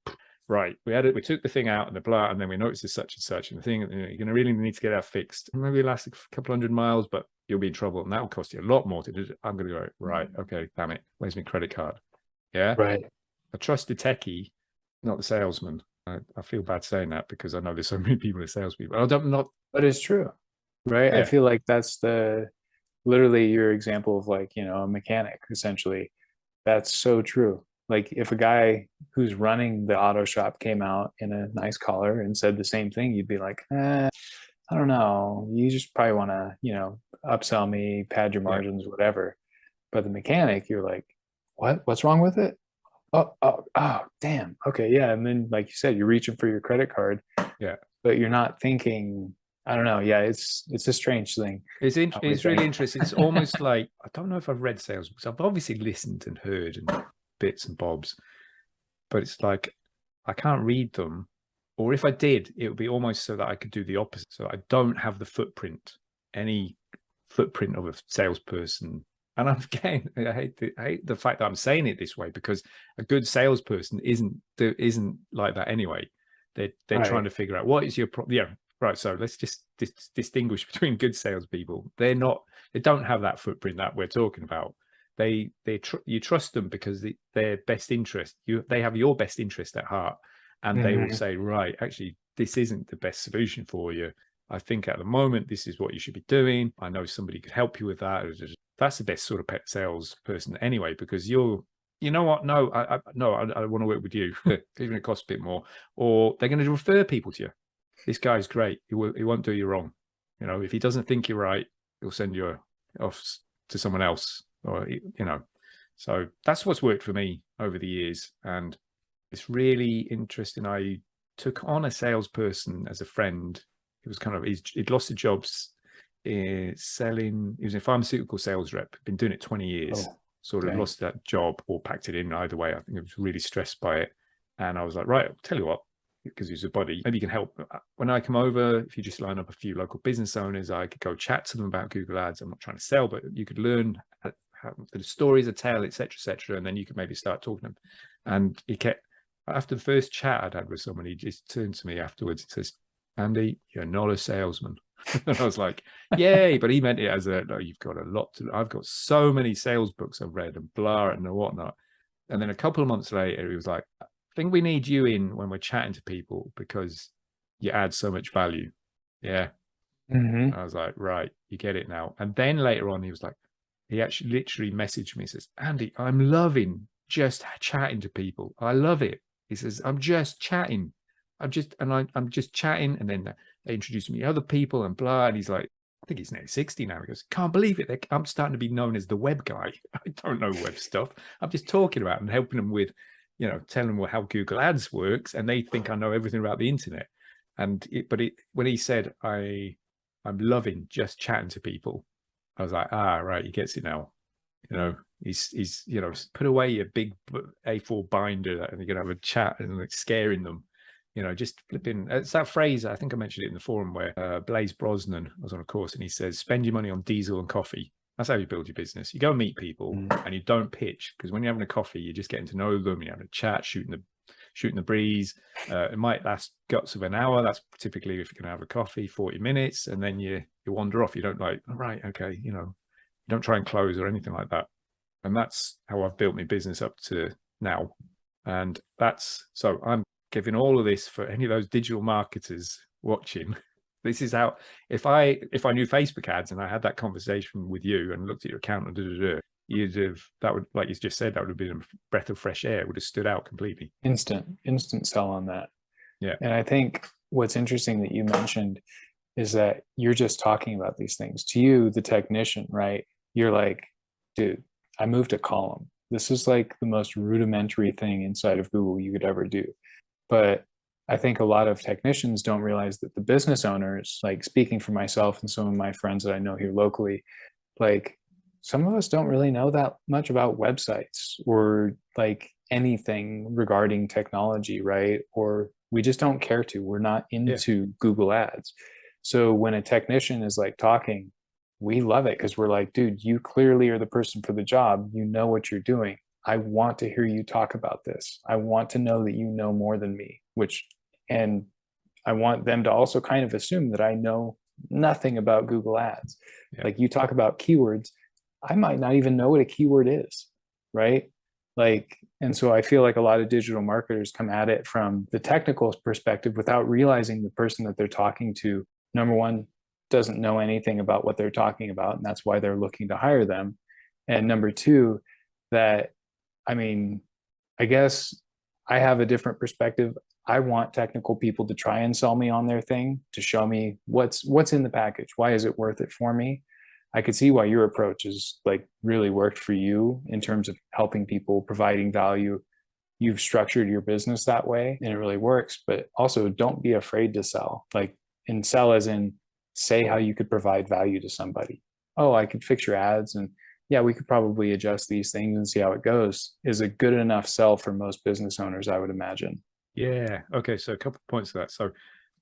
right, we took the thing out and the blah, and then we noticed it's such and such, and the thing, you're going to really need to get that fixed. Maybe it lasts a couple 100 miles, but you'll be in trouble, and that will cost you a lot more to do it. I'm going to go, right, okay, damn it, where's my credit card? Yeah, Right. I trust the techie, not the salesman. I feel bad saying that because I know there's so many people as salespeople. I don't not. But it's true, right? I Yeah, feel like that's literally your example of like, a mechanic essentially. That's so true. Like if a guy who's running the auto shop came out in a nice collar and said the same thing, you'd be like, I don't know. You just probably want to, upsell me, pad your yeah, margins, whatever. But the mechanic, you're like, what? What's wrong with it? Oh, damn. Okay, yeah. And then, like you said, you're reaching for your credit card, yeah. but you're not thinking. I don't know. Yeah, it's a strange thing. How we It's really think. interesting. It's almost like, I don't know if I've read sales books. I've obviously listened and heard and bits and bobs, but it's like I can't read them, or if I did, it would be almost so that I could do the opposite. So I don't have the any footprint of a salesperson. And I'm again, I hate the fact that I'm saying it this way, because a good salesperson isn't like that anyway. They're trying Right. to figure out what is your problem. Yeah, right. So let's just distinguish between good salespeople. They don't have that footprint that we're talking about. You trust them because their best interest, they have your best interest at heart, and they will Mhm. say, right, actually, this isn't the best solution for you. I think at the moment this is what you should be doing. I know somebody could help you with that. That's the best sort of pet salesperson anyway, because you know what? No, I want to work with you, even if it costs a bit more. Or they're going to refer people to you. This guy's great. He won't do you wrong. If he doesn't think you're right, he'll send you off to someone else. Or so that's what's worked for me over the years, and it's really interesting. I took on a salesperson as a friend. He was he'd lost his jobs selling. He was a pharmaceutical sales rep. Been doing it 20 years. Oh, Sort of dang. lost that job or packed it in. Either way, I think he was really stressed by it. And I was like, right, I'll tell you what, because he's a buddy, maybe you can help. When I come over, if you just line up a few local business owners, I could go chat to them about Google Ads. I'm not trying to sell, but you could learn how the stories are tell, etc., and then you could maybe start talking to them. And he kept, after the first chat I'd had with someone, he just turned to me afterwards and says, Andy, you're not a salesman. And I was like, yay. But he meant it as no, you've got a lot I've got so many sales books I've read and blah and whatnot. And then a couple of months later, he was like, I think we need you in when we're chatting to people because you add so much value. Yeah. Hmm. I was like, right, you get it now. And then later on, he was like, he actually literally messaged me and says, Andy, I'm loving just chatting to people. I love it. He says, I'm just chatting. I'm just chatting. And then they introduced me to other people and blah. And he's like, I think he's nearly 60 now. He goes, can't believe it. I'm starting to be known as the web guy. I don't know web stuff. I'm just talking about and helping them with, telling them how Google Ads works. And they think I know everything about the internet. When he said, I'm loving just chatting to people, I was like, right, he gets it now. He's put away your big A4 binder and you're gonna have a chat and like scaring them. Just flipping. It's that phrase, I think I mentioned it in the forum, where Blaise Brosnan was on a course and he says, spend your money on diesel and coffee. That's how you build your business. You go and meet people and you don't pitch, because when you're having a coffee, you're just getting to know them, you're having a chat, shooting the breeze. It might last guts of an hour. That's typically, if you're going to have a coffee, 40 minutes, and then you wander off. You don't like, all right, okay, you don't try and close or anything like that. And that's how I've built my business up to now. And so I'm giving all of this for any of those digital marketers watching. This is how, if I knew Facebook ads and I had that conversation with you and looked at your account and you'd have, that would, like you just said, that would have been a breath of fresh air. It would have stood out completely. Instant sell on that. Yeah. And I think what's interesting that you mentioned is that you're just talking about these things. To you, the technician, right? You're like, dude, I moved a column. This is like the most rudimentary thing inside of Google you could ever do. But I think a lot of technicians don't realize that the business owners, like speaking for myself and some of my friends that I know here locally, like some of us don't really know that much about websites or like anything regarding technology, right? Or we just don't care to. We're not Yeah. into Google Ads. So when a technician is like talking, we love it because we're like, dude, you clearly are the person for the job. You know what you're doing. I want to hear you talk about this. I want to know that you know more than me, and I want them to also kind of assume that I know nothing about Google Ads. Yeah. Like you talk about keywords, I might not even know what a keyword is, right? Like, and so I feel like a lot of digital marketers come at it from the technical perspective without realizing the person that they're talking to, number one, doesn't know anything about what they're talking about, and that's why they're looking to hire them. And number two, that, I mean, I guess I have a different perspective. I want technical people to try and sell me on their thing, to show me what's in the package. Why is it worth it for me? I could see why your approach is like really worked for you in terms of helping people, providing value. You've structured your business that way and it really works, but also don't be afraid to sell. Like, and sell as in say how you could provide value to somebody. Oh, I could fix your ads, and yeah, we could probably adjust these things and see how it goes, is a good enough sell for most business owners, I would imagine. Yeah. Okay. So a couple of points to that. So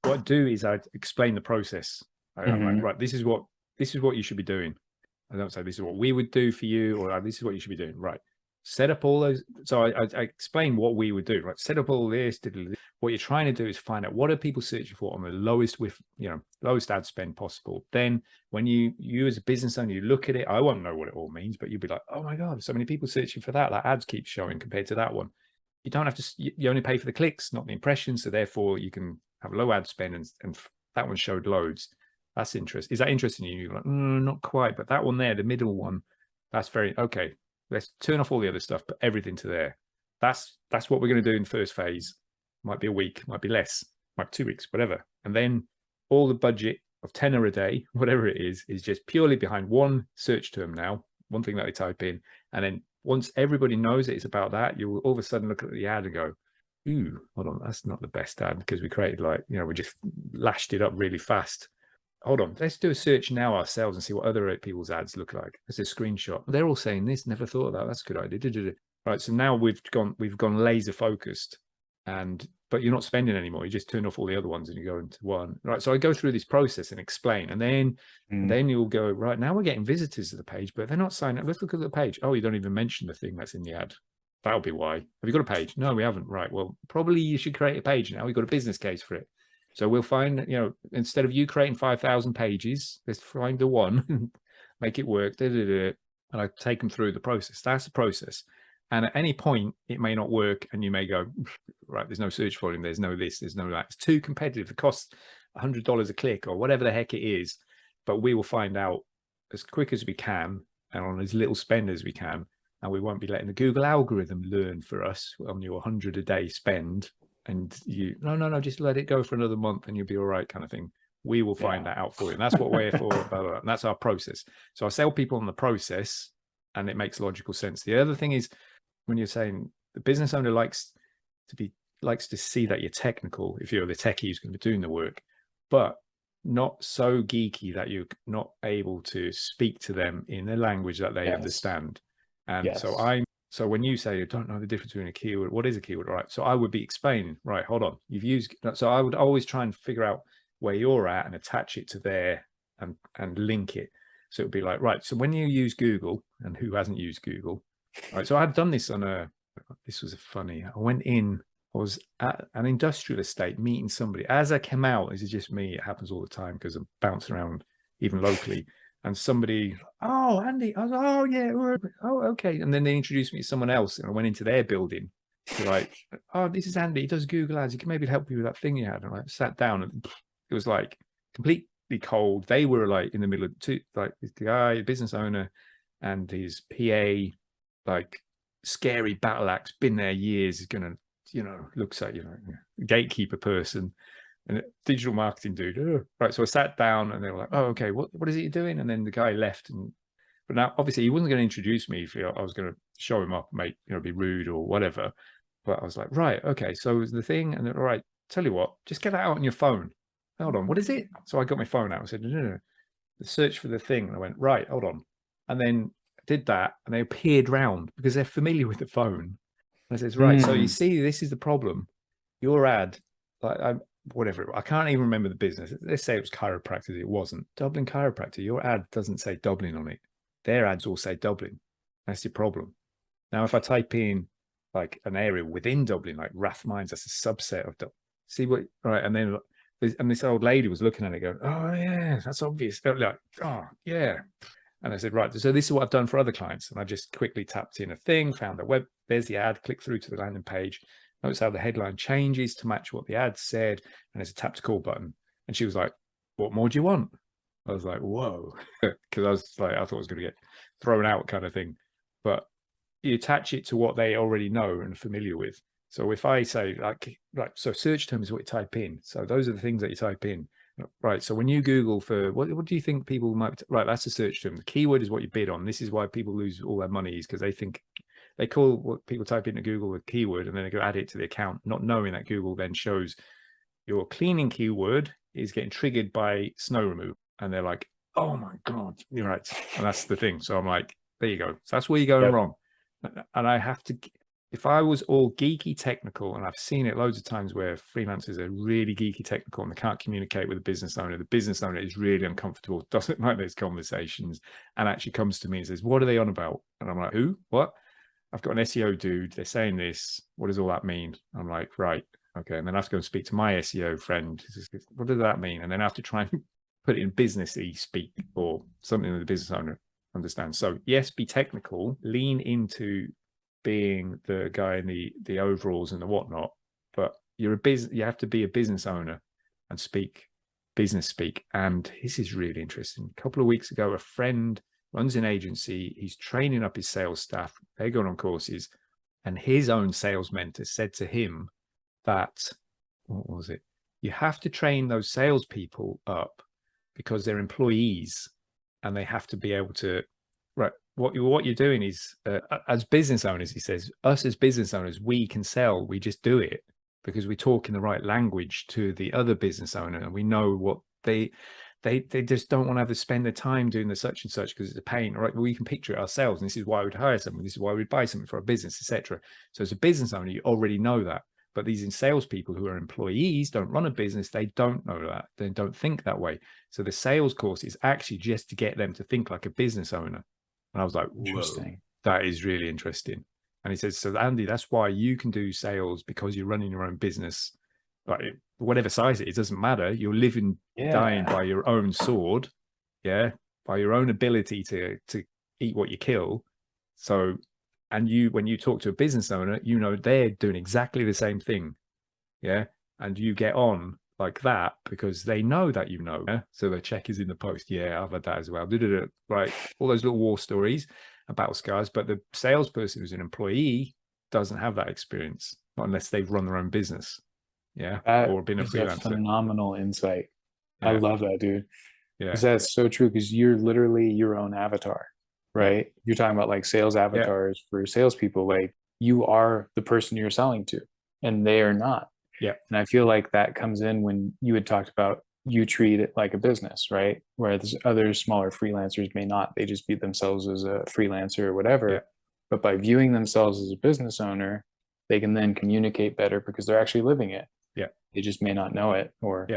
what I do is I explain the process. I'm like, right, this is what you should be doing. I don't say this is what we would do for you, or this is what you should be doing. Right. Set up all those. So I explain what we would do. Right. Set up all this. What you're trying to do is find out what are people searching for on the lowest lowest ad spend possible. Then when you as a business owner, you look at it, I won't know what it all means, but you'll be like, oh my God, so many people searching for that. Like ads keep showing compared to that one. You don't have to, you only pay for the clicks, not the impressions. So therefore you can have a low ad spend, and that one showed loads. That's interesting. Is that interesting to you? You're like, not quite, but that one there, the middle one, that's very, okay. Let's turn off all the other stuff, put everything to there. That's what we're going to do in the first phase. Might be a week, might be less, might be 2 weeks, whatever. And then all the budget of tenner a day, whatever it is just purely behind one search term now, one thing that they type in. And then once everybody knows it's about that, you will all of a sudden look at the ad and go, ooh, hold on, that's not the best ad, because we created we just lashed it up really fast. Hold on, let's do a search now ourselves and see what other people's ads look like. There's a screenshot. They're all saying this, never thought of that. That's a good idea. Right, so now we've gone laser focused, but you're not spending anymore. You just turn off all the other ones and you go into one. Right, so I go through this process and explain, and then you'll go, right, now we're getting visitors to the page, but they're not signing up. Let's look at the page. Oh, you don't even mention the thing that's in the ad. That'll be why. Have you got a page? No, we haven't. Right, well, probably you should create a page now. We've got a business case for it. So we'll find, instead of you creating 5,000 pages, let's find the one, make it work, and I take them through the process. That's the process. And at any point, it may not work, and you may go, right, there's no search volume, there's no this, there's no that. It's too competitive. It costs $100 a click or whatever the heck it is. But we will find out as quick as we can and on as little spend as we can. And we won't be letting the Google algorithm learn for us on your 100 a day spend. And you, no, just let it go for another month and you'll be all right, kind of thing. We will find that out for you. And that's what we're for. Blah, blah, blah. And that's our process. So I sell people on the process, and it makes logical sense. The other thing is, when you're saying the business owner likes to see that you're technical, if you're the techie who's going to be doing the work, but not so geeky that you're not able to speak to them in a language that they understand. And so when you say you don't know the difference between a keyword, what is a keyword? Right. So I would be explaining, right, hold on. So I would always try and figure out where you're at and attach it to there and link it. So it would be like, right, so when you use Google, and who hasn't used Google? Right. So I've done this this was funny. I was at an industrial estate meeting somebody. As I came out, this is just me. It happens all the time because I'm bouncing around even locally. And somebody, oh, Andy, I was like, oh, yeah, oh, okay. And then they introduced me to someone else, and I went into their building. They're like, oh, this is Andy. He does Google Ads. He can maybe help you with that thing you had. And I sat down, and it was like completely cold. They were like in the middle of the guy, the business owner, and his PA, like scary battle axe, been there years, is gonna, looks like gatekeeper person. And a digital marketing dude. Right. So I sat down, and they were like, oh, okay, what is it you're doing? And then the guy left. But now, obviously, he wasn't going to introduce me if I was going to show him up, be rude or whatever. But I was like, right, okay. So it was the thing. And all right, tell you what, just get that out on your phone. Hold on, what is it? So I got my phone out. I said, no. Search for the thing. And I went, right, hold on. And then I did that, and they appeared round because they're familiar with the phone. And I said, right, so you see, this is the problem. Your ad, whatever, I can't even remember the business. Let's say it was chiropractic. It wasn't. Dublin Chiropractor. Your ad doesn't say Dublin on it. Their ads all say Dublin. That's your problem. Now, if I type in like an area within Dublin, like Rathmines, that's a subset of Dublin. See what, right? And then, and this old lady was looking at it going, oh yeah, that's obvious. They're like, oh yeah. And I said, right, so this is what I've done for other clients. And I just quickly tapped in a thing, found the web, there's the ad, click through to the landing page. Notice how the headline changes to match what the ad said. And there's a tap to call button. And she was like, what more do you want? I was like, whoa. Because I was like, I thought I was going to get thrown out kind of thing. But you attach it to what they already know and are familiar with. So if I say like, so search terms is what you type in. So those are the things that you type in. Right. So when you Google for what do you think people might, right, that's a search term. The keyword is what you bid on. This is why people lose all their money, is because they think they call what people type into Google a keyword and then they go add it to the account, not knowing that Google then shows your cleaning keyword is getting triggered by snow removal. And they're like, oh my God, you're right. And that's the thing. So I'm like, there you go. So that's where you're going wrong. And I have to, if I was all geeky technical, and I've seen it loads of times where freelancers are really geeky technical and they can't communicate with the business owner is really uncomfortable, doesn't like those conversations, and actually comes to me and says, what are they on about? And I'm like, who? What? I've got an SEO dude, they're saying this, what does all that mean? I'm like, right, okay. And then I have to go and speak to my SEO friend. What does that mean? And then I have to try and put it in business-y speak or something that the business owner understands. So yes, be technical, lean into being the guy in the overalls and the whatnot, but you have to be a business owner and speak business speak. And this is really interesting. A couple of weeks ago, a friend runs an agency. He's training up his sales staff. They're going on courses, and his own sales mentor said to him that, what was it? You have to train those salespeople up because they're employees and they have to be able to, right, what you're doing is, as business owners, he says, us as business owners, we can sell, we just do it because we talk in the right language to the other business owner, and we know what they just don't want to have to spend their time doing the such and such because it's a pain, right? We can picture it ourselves, and this is why we'd hire someone, this is why we'd buy something for a business, etc. So as a business owner, you already know that. But these salespeople who are employees, don't run a business, they don't know that, they don't think that way. So the sales course is actually just to get them to think like a business owner. And I was like, interesting. Whoa, that is really interesting. And he says, so Andy, that's why you can do sales, because you're running your own business, like whatever size it doesn't matter. You're living, dying by your own sword, by your own ability to eat what you kill. So, and when you talk to a business owner, you know they're doing exactly the same thing, and you get on like that because they know that so the check is in the post. I've had that as well. Right, all those little war stories and battle scars. But the salesperson who's an employee doesn't have that experience, not unless they've run their own business, or been a freelancer. A phenomenal insight. I love that, dude. Because that's so true, because you're literally your own avatar, right? You're talking about like sales avatars for salespeople. Like, you are the person you're selling to, and they are not. And I feel like that comes in when you had talked about you treat it like a business, right? Whereas other smaller freelancers may not. They just view themselves as a freelancer or whatever. But by viewing themselves as a business owner, they can then communicate better because they're actually living it. They just may not know it, or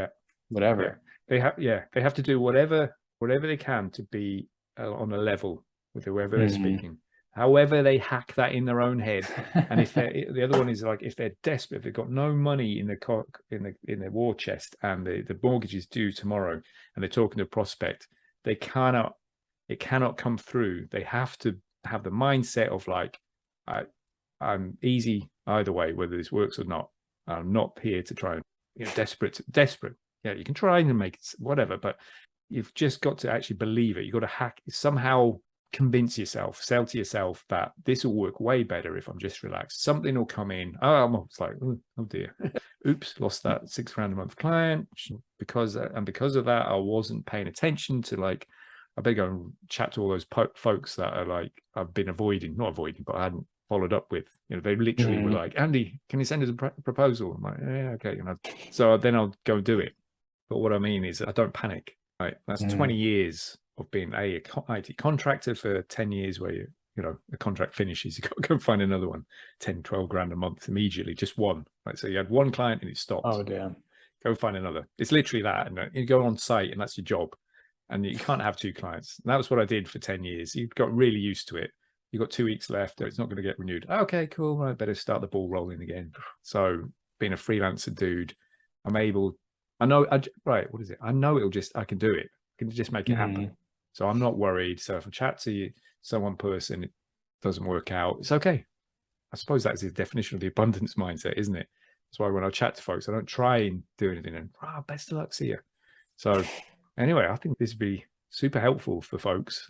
whatever. They have to do whatever they can to be on a level with whoever they're speaking. However they hack that in their own head. And if the other one is like, if they're desperate, if they've got no money in their war chest and the mortgage is due tomorrow, and they're talking to a prospect, it cannot come through. They have to have the mindset of like, I'm easy either way, whether this works or not. I'm not here to try and, desperate. You can try and make it whatever, but you've just got to actually believe it. You've got to somehow convince yourself, sell to yourself that this will work way better if I'm just relaxed. Something will come in. It's like, oh dear, oops, lost that £6,000 a month client because of that I wasn't paying attention to, like, I better go and chat to all those folks that are like I've been not avoiding, but I hadn't followed up with. They literally were like, Andy, can you send us a proposal? I'm like, yeah, okay. So then I'll go and do it. But what I mean is I don't panic. Right, that's 20 years of being a IT contractor for 10 years where the contract finishes, you got to go find another one, 10, 12 grand a month immediately, just one. Right, so you had one client and it stopped. Oh damn. Go find another. It's literally that, and you go on site and that's your job, and you can't have two clients. And that was what I did for 10 years. You got really used to it. you've got 2 weeks left, it's not going to get renewed. Okay, cool. I better start the ball rolling again. So being a freelancer dude, I'm able, right, what is it? I know I can do it. I can just make it happen. So I'm not worried. So if I chat to one person, it doesn't work out, it's okay. I suppose that's the definition of the abundance mindset, isn't it? That's why when I chat to folks, I don't try and do anything and best of luck, see you. So anyway, I think this would be super helpful for folks.